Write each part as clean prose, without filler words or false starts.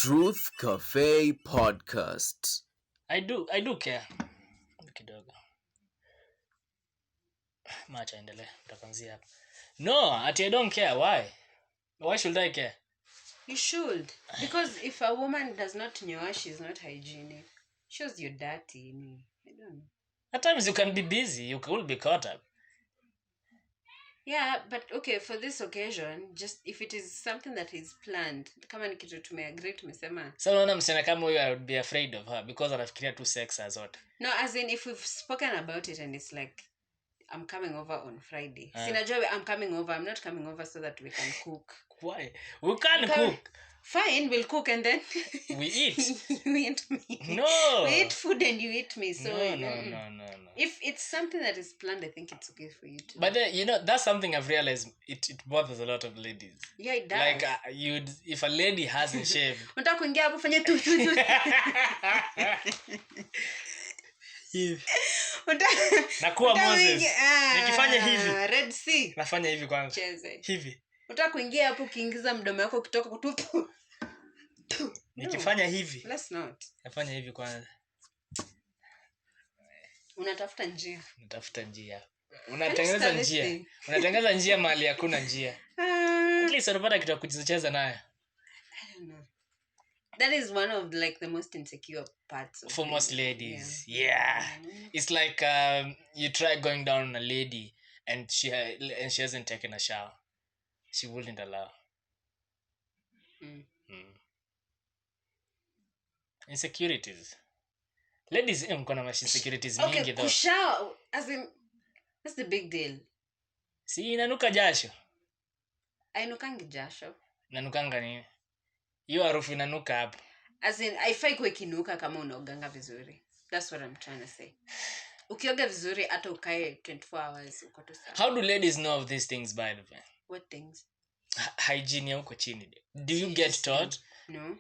Truth Cafe Podcast. I do care kidogo. Macha endelee, tutaanzia hapa. No, I don't care. Why should I care? You should, because if a woman does not know, she's not hygienic. Shows you're dirty. I don't know. At times you can be busy, you could be caught up. Yeah, but okay, for this occasion, just if it is something that is planned, kama ni kitu tumeagree tumesema. So unaona msichana kama huyo, I would be afraid of her because anafikiria tu sex as what. No, as in if we've spoken about it and it's like I'm coming over on Friday. Sinajua I'm coming over. I'm not coming over so that we can cook. Why? We can't cook. Fine, we'll cook and then we eat. You eat me. No. We eat food and you eat me. So no. If it's something that is planned, I think it's okay for you to. But then, that's something I've realized. It bothers a lot of ladies. Yeah, it does. Like if a lady hasn't shaved. Unataka kuingia hapo fanya tu. Nakuwa Moses. Nikifanya hivi. Red Sea. Nafanya hivi kwanza. Cheze. Hivi. Unataka kuingia hapo ukiingiza mdomo wako kutoka kutupu. Nikifanya hivi. Let's not. Nafanya hivi kwanza. Unatafuta njia. Unatengeneza njia. Unatengeneza njia mahali hakuna njia. At least unapata kitu kucheza nayo. I don't know. That is one of like the most insecure parts for most ladies. Yeah. Mm-hmm. It's like you try going down on a lady and she hasn't taken a shower. She wouldn't allow. Insecurities. Ladies mkona mash insecurities mingi though. Shower as in that's the big deal. Si inanuka jasho. Ainukangi jasho. Nanukanga nini? Hiyo harufu inanuka hapo. As in haifai kuwe kinuka kama unaoganga vizuri. That's what I'm trying to say. Ukioga vizuri hata ukae 24 hours uko tu sawa. How do ladies know of these things by the way? What things? Hygiene ya huko chini. Do you get taught? No.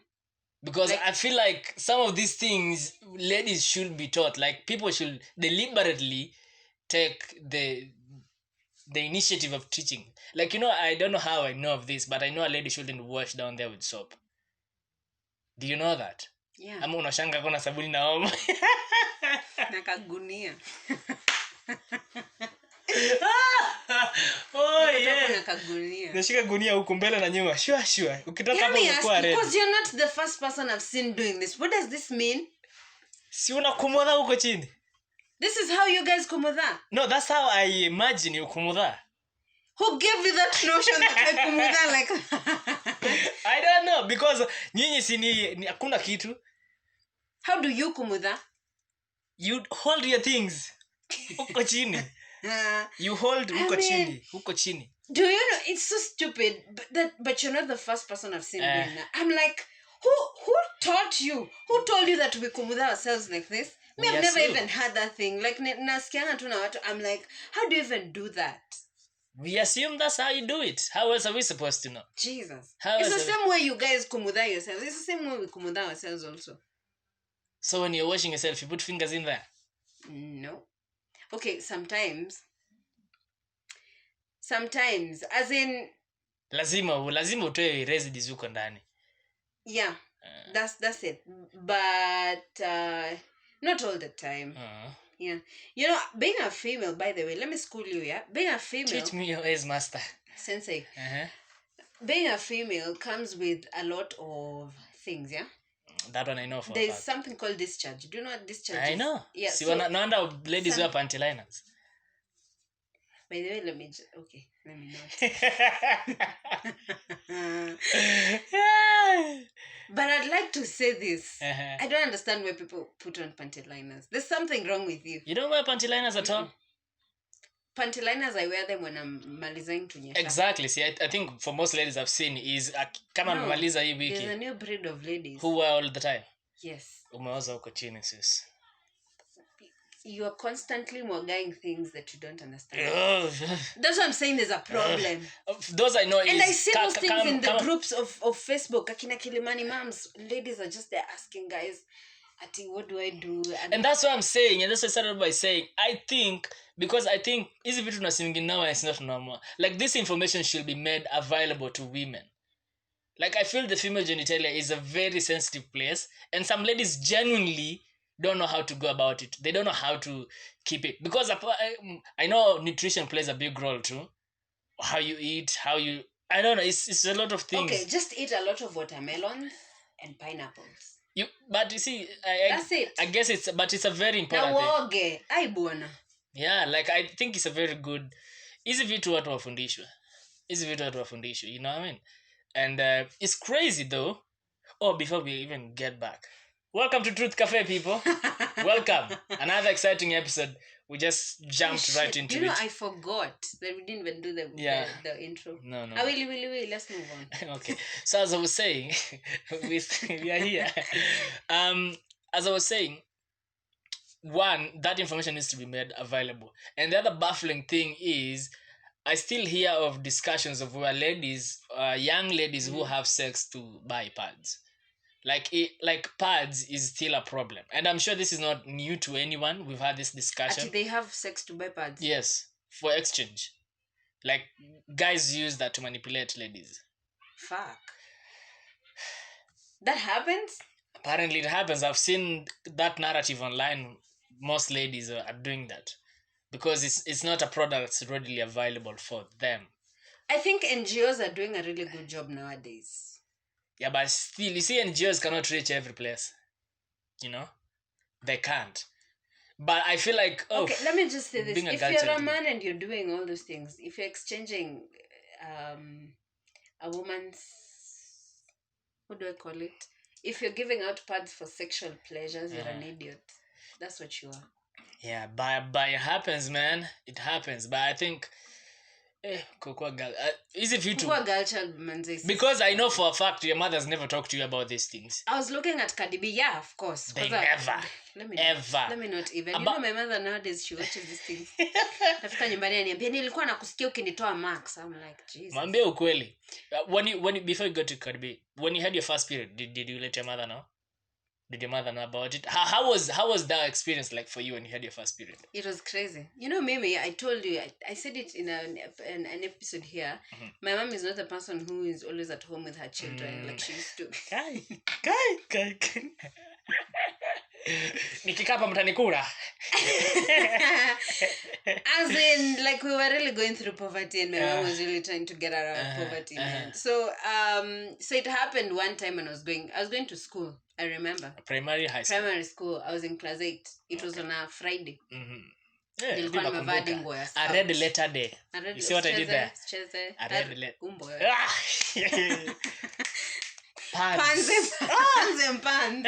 Because I feel like some of these things ladies should be taught. Like people should deliberately take the initiative of teaching. Like, I don't know how I know of this, but I know a lady shouldn't wash down there with soap. Do you know that? Yeah. Ama unashanga kuna sabuni na omo. Nakagunia. Oh yeah. Nakagunia. Nashika gunia huko mbele na nyuma. Sure. Ukitoka hapo unakuwa ready. Because you're not the first person I've seen doing this. What does this mean? Si unakumodha huko chini. This is how you guys kumodha. No, that's how I imagine you kumodha. Who gave you that notion that I kumodha like I don't know because nyinyi si ni hakuna kitu. How do you kumodha? You hold your things huko chini. You hold huko chini. Do you know it's so stupid but you're not the first person I've seen doing that. I'm like who taught you? Who told you that we kumodha ourselves like this? Me, I've never even had that thing. Like nasikianga tu na watu. I'm like, how do you even do that? We assume that's how you do it. How else are we supposed to know? Jesus. It's the same way you guys kumudha yourselves. It's the same way we kumudha ourselves also. So when you're washing yourself, you put fingers in there? No. Okay, sometimes. As in... Lazima utoe residues huko ndani. Yeah. That's it. But not all the time. Yeah. Being a female, by the way, let me school you, yeah? Being a female... Teach me your ways, master. Sensei. Being a female comes with a lot of things, yeah? That one I know for There's something called discharge. Do you know what discharge is? I know. Yeah. See, no wonder ladies wear panty liners. By the way, let me not. But I'd like to say this. I don't understand why people put on panty liners. There's something wrong with you. You don't wear panty liners at all? Panty liners, I wear them when I'm malizing to nyesha. Exactly. See, I think for most ladies I've seen is kama mmaliza hii wiki. There's a new breed of ladies. Who wear all the time? Yes. Umeoza huko chini sis. You are constantly mogging things that you don't understand. That's what I'm saying. There's a problem. Those I know is... And I see those things in the groups of Facebook. Akina Kilimani moms. Ladies are just there asking guys, what do I do? And that's what I'm saying. And that's what I started by saying. I think hizi vitu tunasimingi now is not normal. Like this information should be made available to women. Like, I feel the female genitalia is a very sensitive place, and some ladies genuinely don't know how to go about it. They don't know how to keep it, because I know nutrition plays a big role too. How you eat, I don't know. It's a lot of things. Okay, just eat a lot of watermelons and pineapples. But you see, That's it. I guess it's a very important thing. Ai bwana. Yeah, like, I think it's a very good, easy vitu watu wafundishwe. You know what I mean? And it's crazy though. Oh, before we even get back, welcome to Truth Cafe, people. Welcome. Another exciting episode. We just jumped right into it. I forgot that we didn't even do the intro. No. Will. Let's move on. Okay. So as I was saying, we are here. As I was saying, one, that information needs to be made available. And the other baffling thing is, I still hear of discussions of where young ladies who have sex to buy pads. Like pads is still a problem, and I'm sure this is not new to anyone. We've had this discussion. Actually, they have sex to buy pads. Yes, for exchange. Like, guys use that to manipulate ladies. Fuck. That happens? Apparently it happens. I've seen that narrative online. Most ladies are doing that because it's not a product that's readily available for them. I think NGOs are doing a really good job nowadays. Yeah, but still, you see, NGOs cannot reach every place. They can't. But I feel like, okay, let me just say this. If you're a man and you're doing all those things, if you're exchanging a woman's, what do I call it? If you're giving out pads for sexual pleasures, you're an idiot. That's what you are. Yeah, but it happens, man. It happens. But I think, easy for you to, because I know for a fact your mother's never talked to you about these things. I was looking at Cardi B. Yeah, of course. They never. Let me not even. You know, my mother nowadays, she watches these things. Nafika nyumbani aniambia nilikuwa nakusikia ukinitoa max. I'm like, Jesus. Mwambie ukweli. Before you got to Cardi B, when you had your first period, did you let your mother know? Did your mother know about it? How was that experience like for you when you had your first period? It was crazy. You know, Mimi, I told you, I said it in an episode here. Mm-hmm. My mom is not a person who is always at home with her children like she used to. Kai. Nikikapa mtanikura. As in, like, we were really going through poverty, and my mom was really trying to get out of poverty. So it happened one time when I was going to school. I remember. Primary school. I was in class 8. It was on a Friday. Mm-hmm. I read the letter day. You see what I did there? I read the letter. Pans and pans.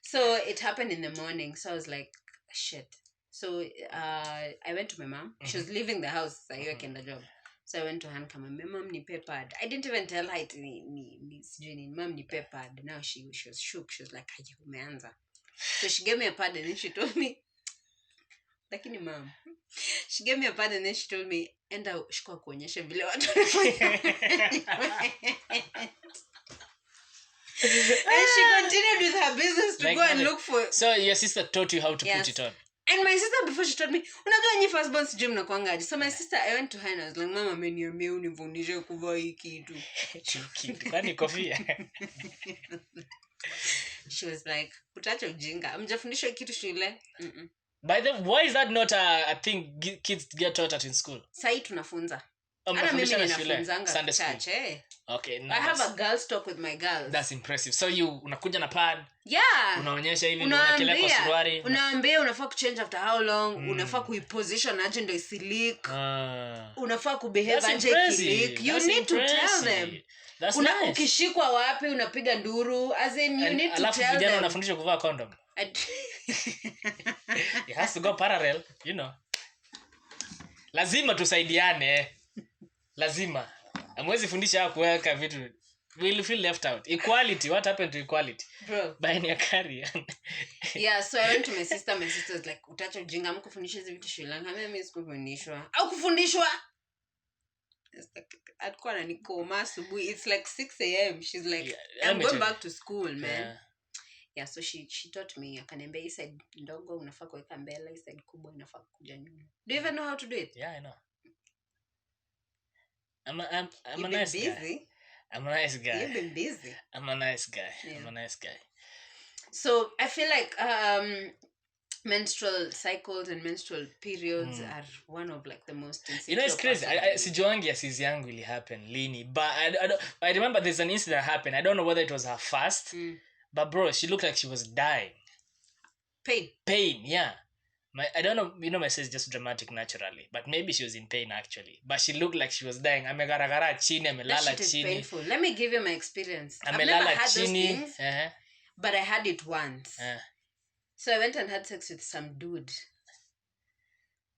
So it happened in the morning. So I was like, shit. So I went to my mom. Mm-hmm. She was leaving the house. I work in the job. So I went to her and come, my mom nipe pad. I didn't even tell her ni mom nipe pad. Now she was shook. She was like, haja umeanza. So she gave me a pad and then she told me, lakini mom. She gave me a pad and then she told me, enda shikwa kuonyesha vile watu wanafanya. And she continued with her business to go and look for. So your sister taught you how to put it on. And my sister, before she told me, unajua nyi first born sijui mnakuangaje. So my sister, I went to her and I was like, mama ameniambia unifundishe kuvaa hii kitu. Kwani kofia? She was like, utacha ujinga. Amjafundishwa kitu shule. By the way, why is that not a thing kids get taught at in school? Sai tunafunza. Ana mimi ninafunzanga Sunday school. Okay, nice. I have a girls talk with my girls. That's impressive. So you unakuja na pad? Yeah. Unaonyesha hivi unakelea kwa suruali. Unaambia unafaa kuchange after how long, unafaa kuiposition aje ndio isileak. Unafaa kubehave aje ikileak. You need to tell them. Nice. Ukishikwa wapi unapiga nduru, as in you need to tell them. Alafu vijana wanafundishwa kuvaa condom. It has to go parallel, you know. Lazima tusaidiane. Lazima. Amwezi fundisha hapo kuweka vitu. We'll feel left out. Equality. What happened to equality? Bro. By your career. Yeah, so I went to my sister. My sister was like, utacha ujinga mkufundisha hizi vitu shule. Mimi sikufundishwa. Au kufundishwa? Alikuwa ananikoma asubuhi. It's like 6 a.m. She's like, yeah, I'm going back to school, man. Yeah, so she taught me. Akaniambia hii side ndogo unafaa kuweka mbele, hii side kubwa unafaa kuja nyuma. Do you even know how to do it? Yeah, I know. I'm a You've nice been guy. busy. I'm a nice guy. You've been busy. I'm a nice guy. Yeah. I'm a nice guy. So I feel like menstrual cycles and menstrual periods are one of like the most insecure. You know, it's crazy. Sijuangi asizi yangu ili happen lini, but I remember there's an incident that happened. I don't know whether it was her first, but bro, she looked like she was dying. Pain, yeah. I don't know, you know, my sister's just dramatic naturally, but maybe she was in pain actually. But she looked like she was dying. Amegaragara chini, amelala chini. Painful. Let me give you my experience. I've never had those things, but I had it once. So I went and had sex with some dude.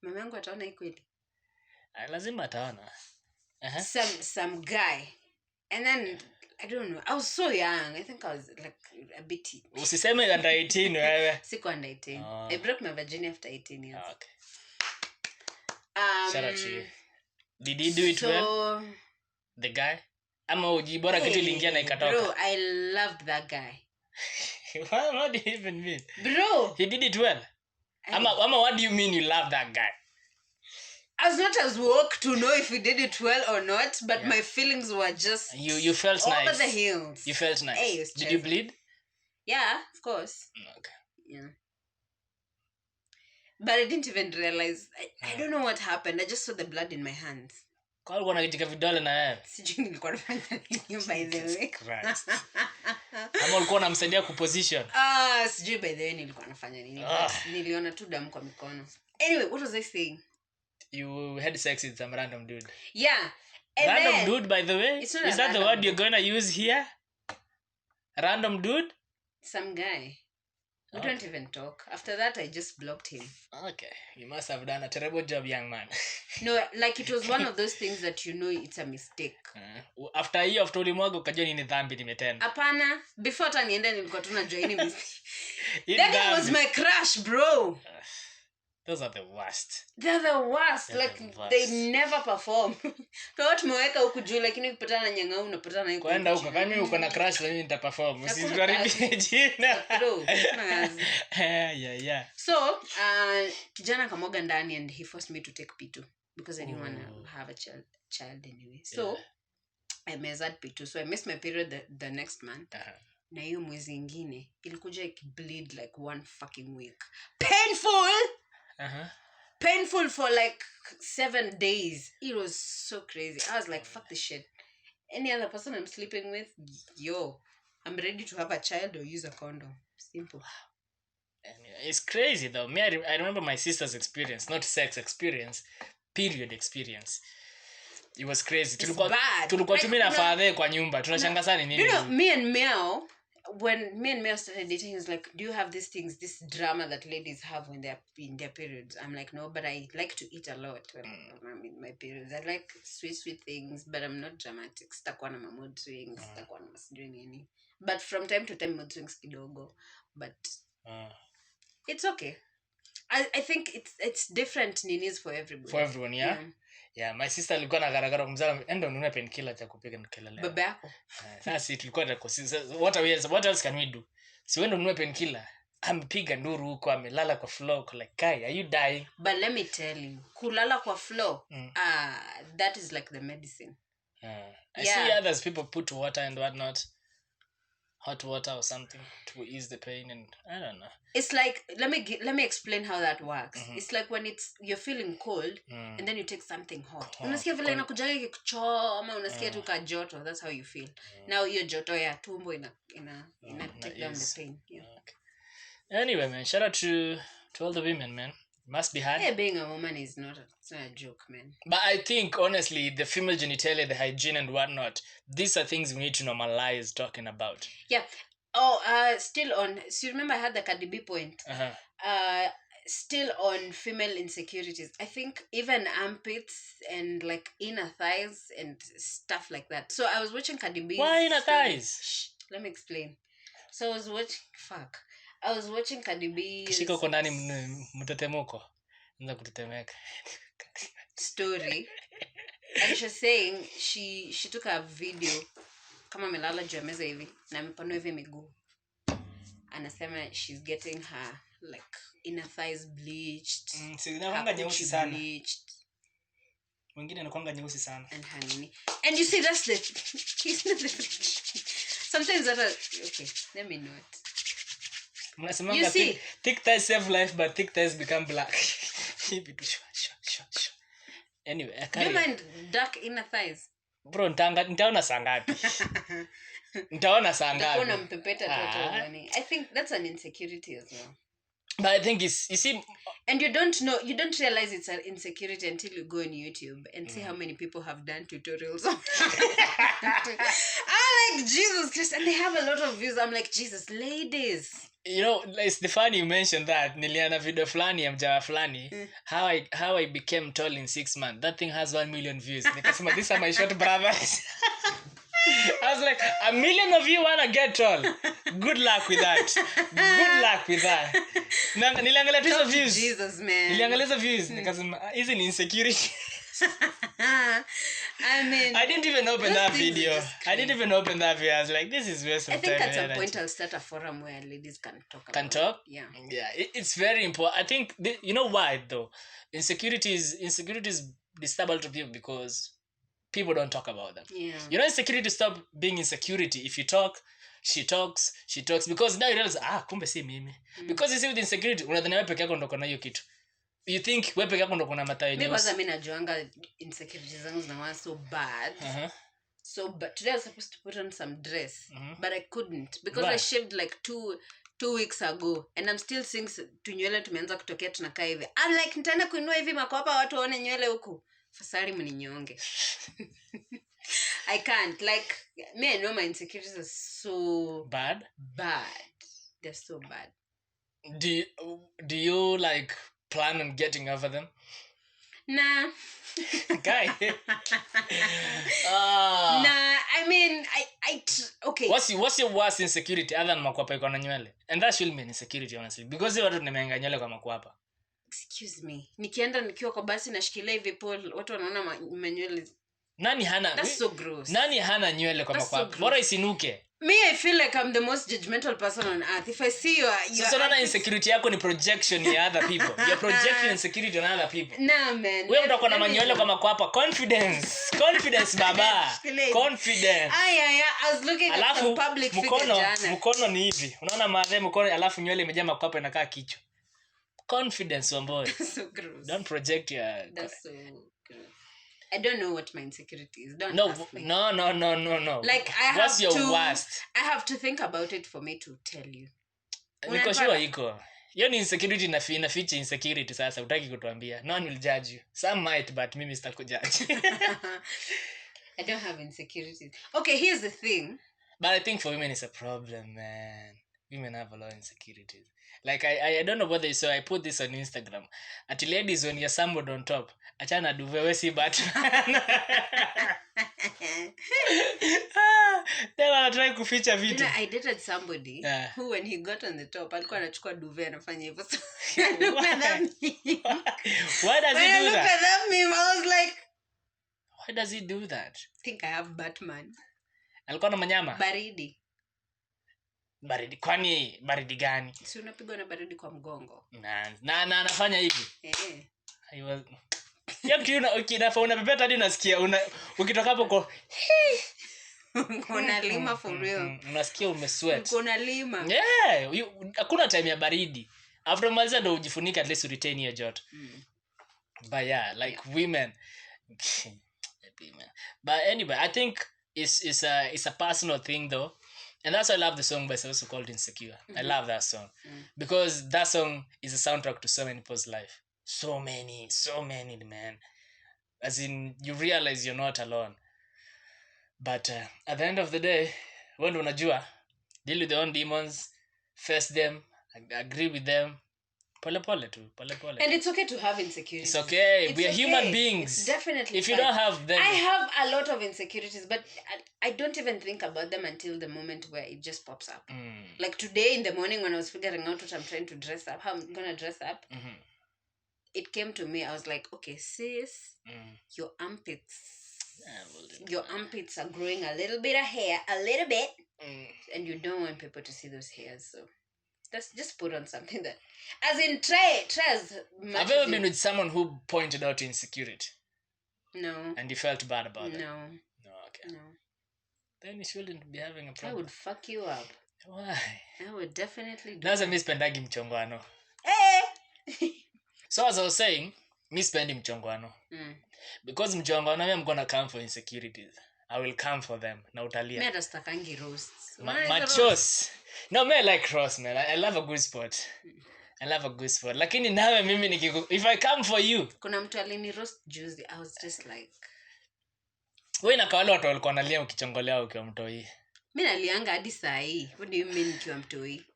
Mama yangu ataona hii kweli. Lazima ataona. Some guy. And then I don't know. I was so young. I think I was like a bit. Usiseme under 18 wewe. Siko under 18. I broke my virginity after 18 years. Okay. Shout out to you. Did he do it well? The guy? Ama ujibora kitu iliingia na ikatoka. Bro, I loved that guy. What do you even mean? Bro. He did it well. Ama what do you mean you love that guy? I was not as woke to know if he did it well or not, but my feelings were just you felt nice. Over the hills. You felt nice. Hey, did you bleed? Yeah, of course. Okay. Yeah. But I didn't even realize. I don't know what happened. I just saw the blood in my hands. Kwa alikuwa anakitika vidole na yeye. Sijui nilikuwa nafanya nini by the way. Ama ulikuwa unamsaidia kuposition? Sijui by the way nilikuwa nafanya nini. Niliona tu damu kwa mikono. Anyway, what was I saying? You had sex with some random dude. Yeah. Random dude, by the way? Is that the word you're going to use here? Random dude? Some guy. We don't even talk. After that, I just blocked him. Okay. You must have done a terrible job, young man. No, like it was one of those things that you know it's a mistake. After hiyo, after ulimwaga ukajua nini dhambi nimetenda. Hapana. Before hata niende nilikuwa tunajua hii mistake. That guy was my crush, bro. Those are the worst. They're the worst. They never perform. Kwa tumeweka huku juu lakini ukipatana na nyang'au unapatana na yuko. Kwenda huko kama mimi uko na crush mimi nitaperform. Usijaribie jina. Yeah. So, kijana kamoga ndani and he forced me to take P2 because I didn't want to have a child anyway. So, I measured P2. So I missed my period the next month. Na hiyo mwezi ingine ilikuja ikibleed like one fucking week. Painful for like 7 days. It was so crazy. I was like, fuck this shit. Any other person I'm sleeping with, I'm ready to have a child or use a condom. Simple. Anyway, it's crazy though. Me, I remember my sister's experience, not sex experience, period experience. It was crazy. Tulikuwa tumina father kwa nyumba. Tunashanga sana nini? You know, me and Meow, when me and Meow started dating, he was like, do you have these things, this drama that ladies have when they're in their periods? I'm like, no, but I like to eat a lot when I'm in my periods. I like sweet things, but I'm not dramatic. Sitakuwa na mood swings, sitakuwa na doing any. But from time to time, mood swings kidogo. But it's okay. I think it's different ninis for everybody. For everyone, yeah? Yeah, my sister alikuwa na garagara kumzala enda ununue painkiller cha kupiga kelele. Baba yako. Sasa tulikuwa na what else can we do? Si wewe ununue painkiller. Ampiga nduru huko amelala kwa floor like kai are you dying? But let me tell you, kulala kwa floor, that is like the medicine. I see others people put water and whatnot. Hot water or something to ease the pain and I don't know. It's like let me explain how that works. It's like when you're feeling cold and then you take something hot. Unasikia vile inakujaga kichoma, unasikia tu ka joto. That's how you feel. Now hiyo joto ya tumbo ina take down the pain. Yeah. Okay. Anyway, man, shout out to all the women, man. Must be hard. Yeah, being a woman is not a joke, man. But I think, honestly, the female genitalia, the hygiene and whatnot, these are things we need to normalize talking about. Yeah. Still on... So you remember I had the Cardi B point? Still on female insecurities. I think even armpits and like inner thighs and stuff like that. So I was watching Cardi B. Why inner thighs? Shh, let me explain. So I was watching Cardi B Kishika uko ndani mtetemeko. Nza kutetemeka. Story. And she was saying she took a video kama amelala juu ya meza hivi na amepanua hivi miguu. Anasema she's getting her like inner thighs bleached. Sinawanga nyeusi sana. mwingine anakuanga nyeusi sana. And honey. And you see, that's the he's not the sometimes that okay, let me know it. You see, thick thighs save life, but thick thighs become black. Anyway, do you mind dark inner thighs? Bro, nitaona saa ngapi? Nitaona saa ngapi? I think that's an insecurity as well. But I think it's, you see, and you don't realize it's an insecurity until you go on YouTube and see how many people have done tutorials. I'm like, Jesus Christ, and they have a lot of views. I'm like, Jesus, ladies. You know, it's the funny you mentioned that. Niliana video flani ya mjawa flani. How I became tall in 6 months. That thing has 1 million views. Nikasema, these are my short brothers. I was like, 1 million of you wanna get tall. Good luck with that. Good luck with that. Niliangalia hizo views. Jesus, man. Niliangalia hizo views. Nikasema, hizi ni insecurity. I mean, I didn't even open that video. I was like, this is waste of time. I think at some point I'll start a forum where ladies can talk about talk? it. Yeah. Yeah, it's very important. I think, you know why though? Insecurity is disturb a lot of people because people don't talk about them. Yeah. You know, insecurity stop being insecurity. If you talk, she talks. Because now you realize, kumbe si mimi. Because you see with insecurity, unadhani wewe peke yako ndo kuna hiyo kitu. You think wewe peke yako ndo kuna matayo nyeusi. Because mimi najuanga insecurities zangu zinakuwa so bad. So but today I was supposed to put on some dress, but I couldn't because I shaved like 2 weeks ago and I'm still seeing tunywele tumeanza kutokea tunakaa hivi. I'm like nitaenda kuinua hivi makwapa watu waone nywele huku. Fasari mninyonge. I can't. Like me, I know my insecurities are so bad. They're so bad. Do you like plan on getting over them? Nah. Guy. Nah, I mean, okay. What's your worst insecurity other than makwapa iko na nywele? And that should be an insecurity, honestly. Because watu nimeanga nywele kwa makwapa. Excuse me. Nikienda nikiwa kwa basi nashikilia hivi pole, watu wanaona manywele. Nani hana? That's so gross. Nani hana nywele kwa makwapa? Bora isinuke. Me, I feel like I'm the most judgmental person on earth. If I see you so nana insecurity yako ni projection ya other people. You're projecting insecurity on other people. Nah, man. Wewe utakuwa na manywele kwa makwapa. Confidence baba. Confidence. I was looking at some public figure jana. Mkono ni hivi. Unaona madhe mkono alafu nywele imejaa makwapa inakaa kichwa. Confidence wamboy. So gross. Don't project your. That's so gross. I don't know what my insecurity is. Don't ask me. No. Like what's your worst? I have to think about it for me to tell you. Niko sure iko. Hiyo ni insecurity na feature insecurity sasa utaki kutuambia. No one will judge you. Some might but mimi sitakujudge. I don't have insecurities. Okay, here's the thing. But I think for women it's a problem, man. Women have a lot of insecurities. Like I don't know whether you saw, I put this on Instagram. At ladies, when you're somebody on top, achana duve we see Batman. They wanna try kuficha vitu. I dated somebody who when he got on the top alikuwa anachukua duve anafanya hivyo. Why does he do that? When I looked at that meme, I was like, why does he do that? I think I have Batman. Alikuwa na manyama? Baridi. Kwani baridi gani? Si unapigwa na baridi kwa mgongo. Na anafanya hivi. He was ukinafa unapepeta hadi unasikia ukitoka hapo kwa unalima for real. Unasikia umesweat. Unalima. Yeah, hakuna time ya baridi. After maliza ndo ujifunika at least retain your joto. But yeah, like women. But anyway, I think it's a personal thing though. And that's why I love the song by also called Insecure. I love that song. Because that song is a soundtrack to so many people's life. So many, man. As in, you realize you're not alone. But at the end of the day, when unajua, deal with your own demons, face them, agree with them. Pole. And it's okay to have insecurities. It's okay. We are human beings. It's definitely if you don't have them. I have a lot of insecurities, but I don't even think about them until the moment where it just pops up. Like today in the morning when I was figuring out what I'm trying to dress up, how I'm going to dress up, it came to me. I was like, okay, sis, your armpits are growing a little bit of hair, and you don't want people to see those hairs, so let's just put on something that, as in try as much. I've ever been with someone who pointed out insecurity. No. And you felt bad about that? No. No, okay. No. Then you shouldn't be having a I problem. would fuck you up. Why? I would definitely do. Naza mi spendagi mchongwano. Eh! So as I was saying, mi spendi mchongwano. Because mchongwano I'm gonna come for insecurities. I will come for them. Na utalia. Me atastakangi roasts. Machos. No, me I like roast, man. I love a good sport. I love a good sport. Lakini nawe mimi if I come for you. Kuna mtu alini roast juzi. I was just like. Wewe na kawale watu walikuwa nalia ukichongolea ukiwa mtoi. Mimi nalianga hadi saa hii. What do you mean nikiwa mtoi?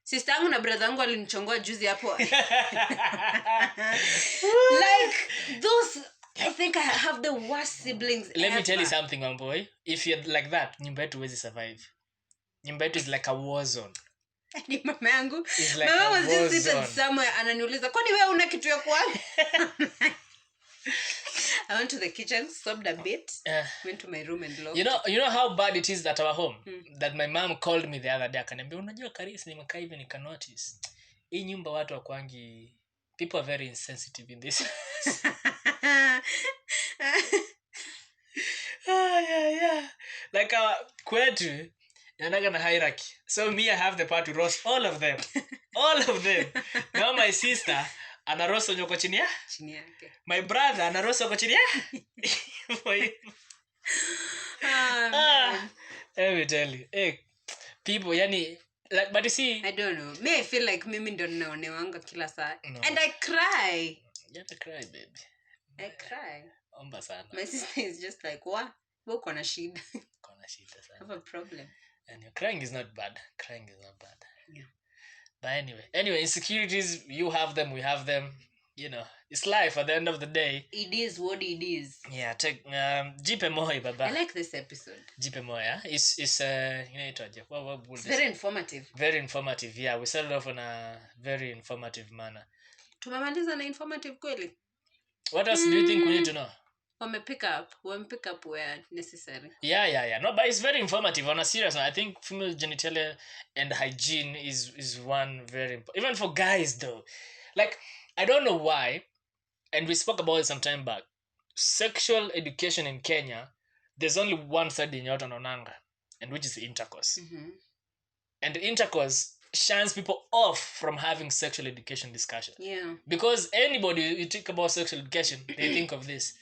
Sister yangu na brother yangu walinichongoa juzi hapo. Like those, I think I have the worst siblings. Let me tell you something, my boy. If you're like that, nyumba yetu huwezi survive. Nyumba yetu is like a war zone. Ni mama yangu. Like mama was just seated somewhere ananiuliza, "Kwani wewe una kitu ya kuanga?" I went to the kitchen, sobbed a bit, went to my room and locked. You know how bad it is at our home? That my mom called me the other day akaniambia, "Unajua Karisi nimekaa hivi nika notice. Hii nyumba watu wakwangi, people are very insensitive in this." Yeah. Like kwetu yanaga na hierarchy. So me I have the power to roast all of them. Now my sister ana roast nyoko chini yake. My brother ana roast nyoko chini let me tell you. Hey, people yani like, but you see, I don't know. Me I feel like mimi ndo naonewanga kila saa. No. And I cry. You have to cry, baby. I cry. Omba sana. My sister is just like, "What? Wewe uko na shida." Kona shida sana. I have a problem. And crying is not bad. Yeah. But anyway, insecurities, you have them, we have them. You know, it's life at the end of the day. It is what it is. Yeah, take jipe moyo baba. I like this episode. Jipe moyo. It's it's very informative. Very informative. Yeah, we started off on a very informative manner. Tumemaliza na informative kweli? What else do you think we need to know? Wame pick up where necessary. Yeah. No, but it's very informative. On a serious note, I think female genitalia and hygiene is one very important. Even for guys though. Like, I don't know why, and we spoke about it some time back. Sexual education in Kenya, there's only one side in yote nonanga, and which is intercourse. And intercourse shuns people off from having sexual education discussion. Yeah. Because anybody you think about sexual education, they think of this.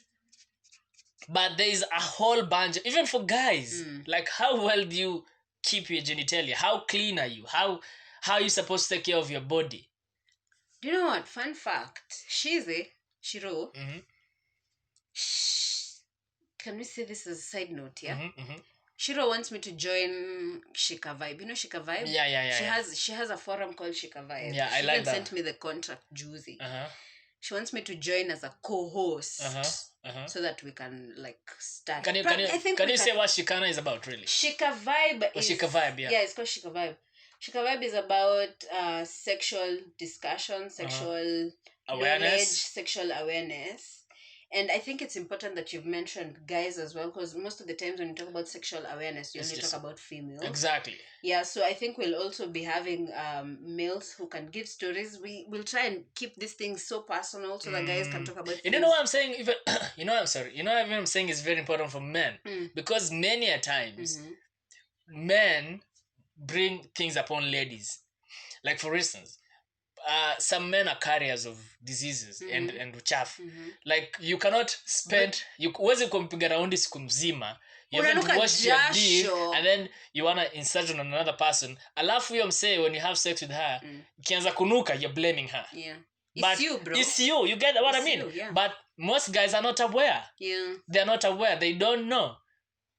But there is a whole bunch, even for guys, like how well do you keep your genitalia? How clean are you? How are you supposed to take care of your body? Do you know what? Fun fact. Shiro. Can we say this as a side note, yeah? Shiro wants me to join Shika Vibe. You know Shika Vibe? Yeah. She has a forum called Shika Vibe. Yeah, I she like even that. Sent me the contract juicy. She wants me to join as a co-host. So that we can like start. Can you say what Shikana is about really? Shika Vibe is Shika Vibe, yeah. Yeah, it's called Shika Vibe. Shika Vibe is about sexual discussion, sexual awareness, knowledge, sexual awareness. And I think it's important that you've mentioned guys as well, because most of the times when you talk about sexual awareness, you only talk about females. Exactly. Yeah, so I think we'll also be having males who can give stories. We'll try and keep these things so personal so that guys can talk about things. You know what I'm saying? Even I'm saying it's very important for men. Because many a times men bring things upon ladies. Like for instance, some men are carriers of diseases and uchafu. Like you cannot spend huwezi kumpiga raundi siku mzima. You have to wash your dick and then you wanna insert on another person. Alafu huyo msee when you have sex with her, ikianza kunuka, you're blaming her. Yeah. But you, bro. It's you. You get what I mean? You, yeah. But most guys are not aware. Yeah. They're not aware. They don't know.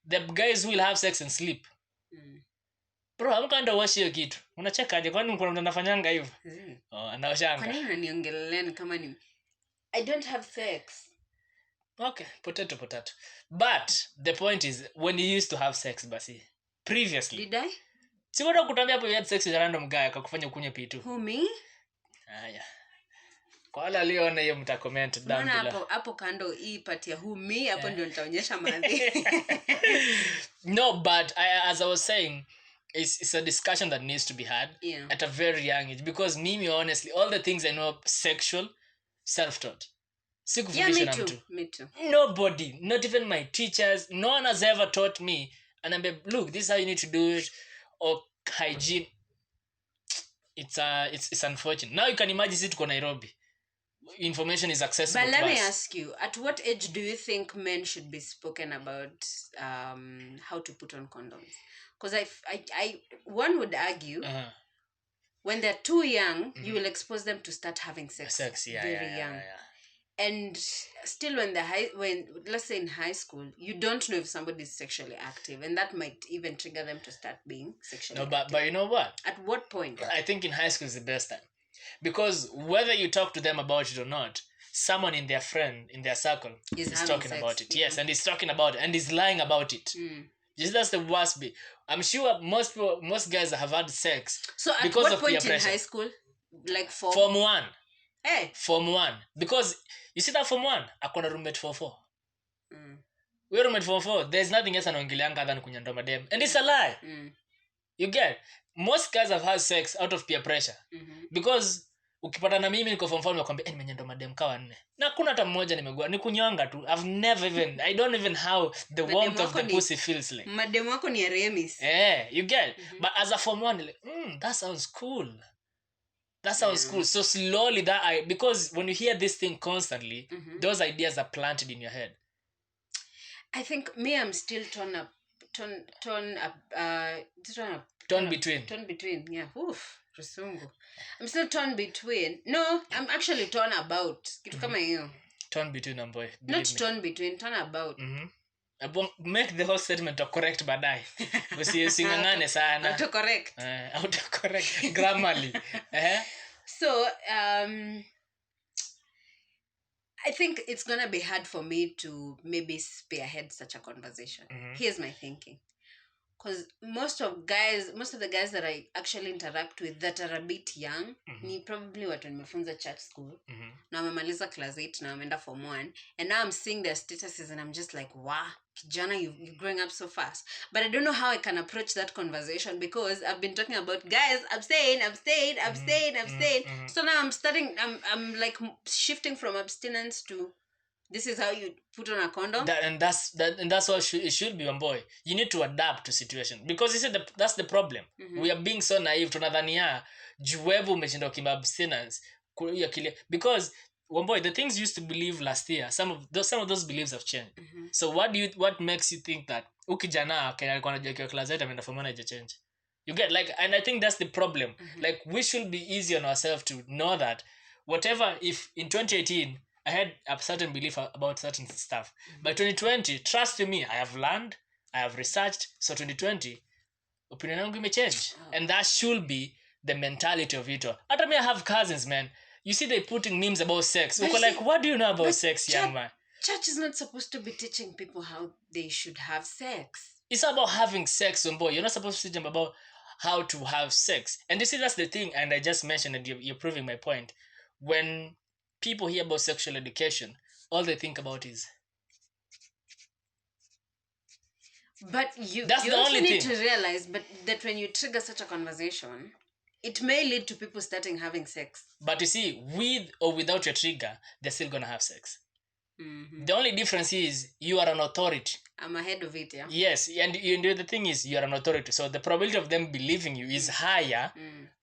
The guys will have sex and sleep. Bro, amka ndo wash hiyo kitu. Unacheka aje? Kwani kuna mtu anafanyanga hivyo? Anaoshanga. Kwa nini unaniongelea ni kama ni I don't have sex? Okay, potato. But the point is, when you used to have sex, basi, previously. Did I? Si wada kutambia hapo you had sex with a random guy akakufanya ukunywe pitu. Who, me? Haya. Kwa wale aliona hiyo mta comment down below. Hapo kando hii part ya who me hapo ndio nitaonyesha madhi. No, but as I was saying, it's a discussion that needs to be had at a very young age, because me honestly, all the things I know sexual, self-taught. sikufundishwa na mtu. Nobody, not even my teachers, no one has ever taught me. And I'm like, look, this is how you need to do it. Or hygiene. It's unfortunate. Now you can imagine sit to Nairobi. Information is accessible. But let me ask you, at what age do you think men should be spoken about how to put on condoms? Because I one would argue when they're too young, you will expose them to start having sex very young. And still when let's say in high school, you don't know if somebody is sexually active, and that might even trigger them to start being sexually active. But you know what? At what point? I think in high school is the best time. Because whether you talk to them about it or not, someone in their circle is talking about it. Yes, and he's talking about it and he's lying about it. That's the worst bit. I'm sure most guys have had sex. So at what point in high school? Like Form 1. Hey. Form 1. Because you see that Form 1, akona roommate for 4. We're roommate for 4. There's nothing else anaongeleanga than kunyando madem. And it's a lie. You get? Most guys have had sex out of peer pressure. Because ukipata na mimi niko form 4 nakwambia nimenyando madem kawa 4. Na kuna hata mmoja nimegua ni kunyonga tu. I don't even how the warmth of the pussy feels like. Madem wako ni Remis. You get? But as a Form 1 like, that sounds cool. That sounds cool. So slowly because when you hear this thing constantly, those ideas are planted in your head. I think I'm still torn between. Yeah. Oof. Rusungu. I'm still torn between. No, I'm actually torn about. Kitu kama hiyo. Torn between, boy. Not torn between, torn about. Make the whole statement correct baadaye. Usingangane sana. Autocorrect. Grammarly. So, I think it's going to be hard for me to maybe spearhead such a conversation. Here's my thinking. Because most of the guys that I actually interact with that are a bit young, ni probably watu nimefunza church school. Na wamemaliza class 8 na wameenda Form 1. And now I'm seeing their statuses and I'm just like, wow, kijana, you're growing up so fast. But I don't know how I can approach that conversation because I've been talking about, guys, abstain. So now I'm like shifting from abstinence to this is how you put on a condom. That's what it should be, one boy. You need to adapt to situation. Because you see, that's the problem. We are being so naive. Tunadhania juwevu umeshinda kimba abstinence. Because, one boy, the things you used to believe last year, some of those beliefs have changed. So what makes you think that ukijana alikuwa anajua class 8 ameenda Form 1 haijachange? You get and I think that's the problem. Like, we should be easy on ourselves to know that whatever, if in 2018 I had a certain belief about certain stuff. By 2020, trust me, I have learned, I have researched. So 2020, opinion yangu imechange. And that should be the mentality of it all. Hata me, I have cousins, man. You see they putting memes about sex. Uko like, what do you know about sex, young man? Church is not supposed to be teaching people how they should have sex. It's about having sex, boy. You're not supposed to teach them about how to have sex. And you see, that's the thing. And I just mentioned and you're proving my point. When people hear about sexual education, all they think about is. But you also need to realize that when you trigger such a conversation, it may lead to people starting having sex. But you see, with or without your trigger, they're still going to have sex. The only difference is you are an authority. I'm ahead of it, yeah? Yes, and the thing is you are an authority. So the probability of them believing you is higher.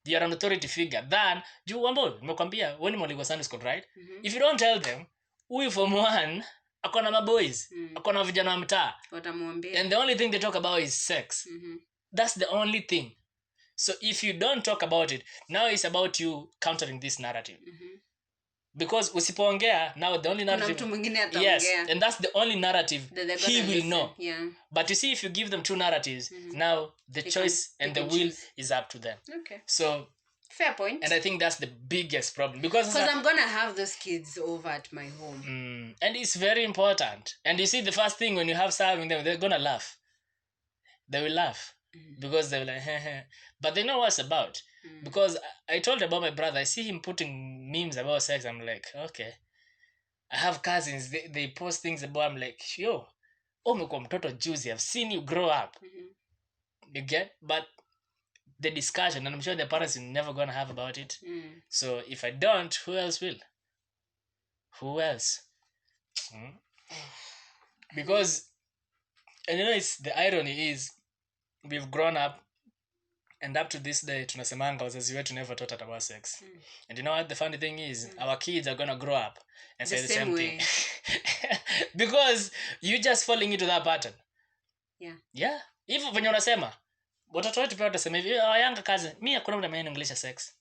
You are an authority figure than juu wambo nimekwambia when mwalimu Sunday school, right? If you don't tell them huyu Form 1 akona maboys, akona vijana wa mtaa, watamwambia, and the only thing they talk about is sex. That's the only thing. So if you don't talk about it, now it's about you countering this narrative. Because usipoongea, now the only narrative, yes, and that's the only narrative he will know. Yeah. But you see, if you give them two narratives, now the choice and the will is up to them. Okay. So fair point. And I think that's the biggest problem because I'm gonna have those kids over at my home. And it's very important. And you see, the first thing when you have serving them, they're gonna laugh. They will laugh because they're like, but they know what's about. Because I told about my brother, I see him putting memes about sex. I'm like, okay. I have cousins, they post things about, I'm like, yo, umekuwa mtoto juicy, I've seen you grow up. You get? But the discussion, and I'm sure the parents are never going to have about it. So if I don't, who else will? Who else? Because, and it's the irony is we've grown up, and up to this day tunasemanga wazazi wetu never taught us about sex. And you know what the funny thing is, our kids are gonna grow up and say the same thing. Because you just falling into that pattern. Yeah. If when unasema watoto wetu pia watasema hivi, yanga kazi mimi hakuna mtu ameniongelesha sex.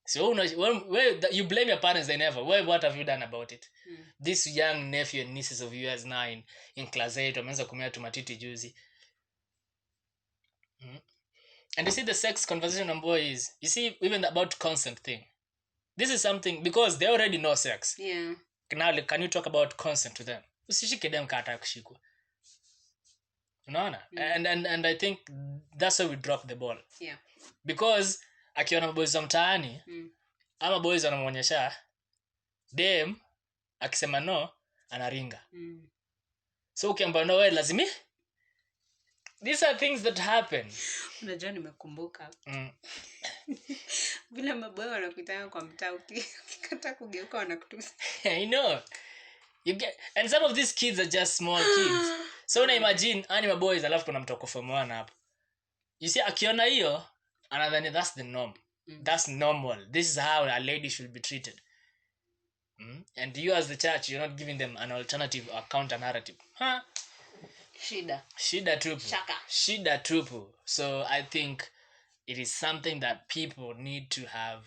So you blame your parents, they never. What have you done about it? This young nephew and nieces of yours now in class 8 wameanza kumea tumatiti juzi. And you see the sex conversation on boys, you see even about consent thing. This is something because they already know sex. Yeah. Now can you talk about consent to them? Usishike dem kata kushikwa. Unaona? And I think that's why we drop the ball. Yeah. Because akiona boys za mtaani ama boys wanamuonyesha dem akisema no anaringa. So ukiamba no wewe lazima. These are things that happen. Unajua nimekumbuka. Vile maboy wanakutana kwa mtaa ukikata kugeuka wanakutusi. I know. You get, and some of these kids are just small kids. So una imagine ani maboys alafu kuna mtu form 1 hapo. You see akiona hiyo anadhani that's the norm. That's normal. This is how a lady should be treated. And you as the church, you're not giving them an alternative or counter narrative. Shida tupu. Shaka. Shida tupu. So I think it is something that people need to have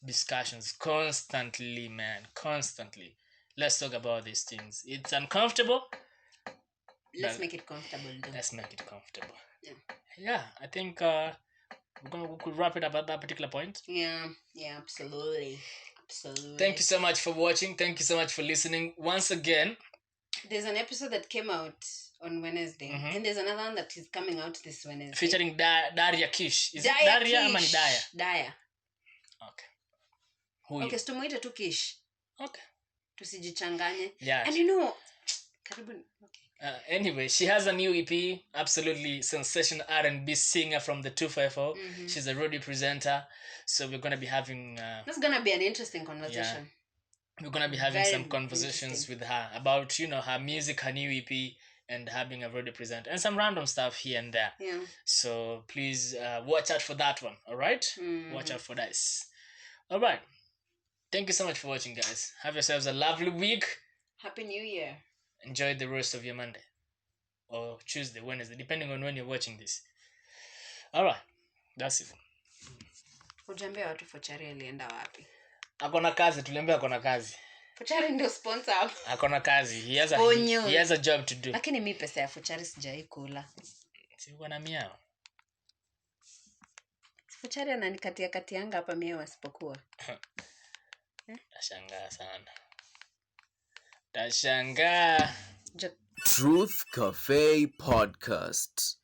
discussions constantly, man. Constantly. Let's talk about these things. It's uncomfortable. Let's make it comfortable. Let's make it comfortable. Yeah, I think we could wrap it up at that particular point. Yeah, absolutely. Thank you so much for watching. Thank you so much for listening. Once again, there's an episode that came out on Wednesday, and there's another one that is coming out this Wednesday. Featuring Daria Kish. Is it Daria or Daya? Daya. Okay. Okay, so tumuite tu Kish. Okay. Tusijichanganye. Yeah. And you know, anyway, she has a new EP, absolutely sensational R&B singer from the 254. She's a radio presenter, so we're going to be having that's going to be an interesting conversation. We're going to be having some conversations with her about, her music, her new EP, and having a radio presenter and some random stuff here and there. Yeah. So please watch out for that one, all right? Watch out for this. All right. Thank you so much for watching, guys. Have yourselves a lovely week. Happy New Year. Enjoy the rest of your Monday or Tuesday, Wednesday, depending on when you're watching this. All right, that's it. Ujambia watu Fochari alienda wapi? Akona kazi, tuliambia akona kazi. Fochari ndio sponsor hapa. Akona kazi. He has a job to do. Lakini mimi pesa ya Fochari sijai kula. Si uko na miao. Fochari ananikatia katianga hapa mimi wasipokuwa. Tashangaa sana. Tashangaa. Truth Cafe Podcast.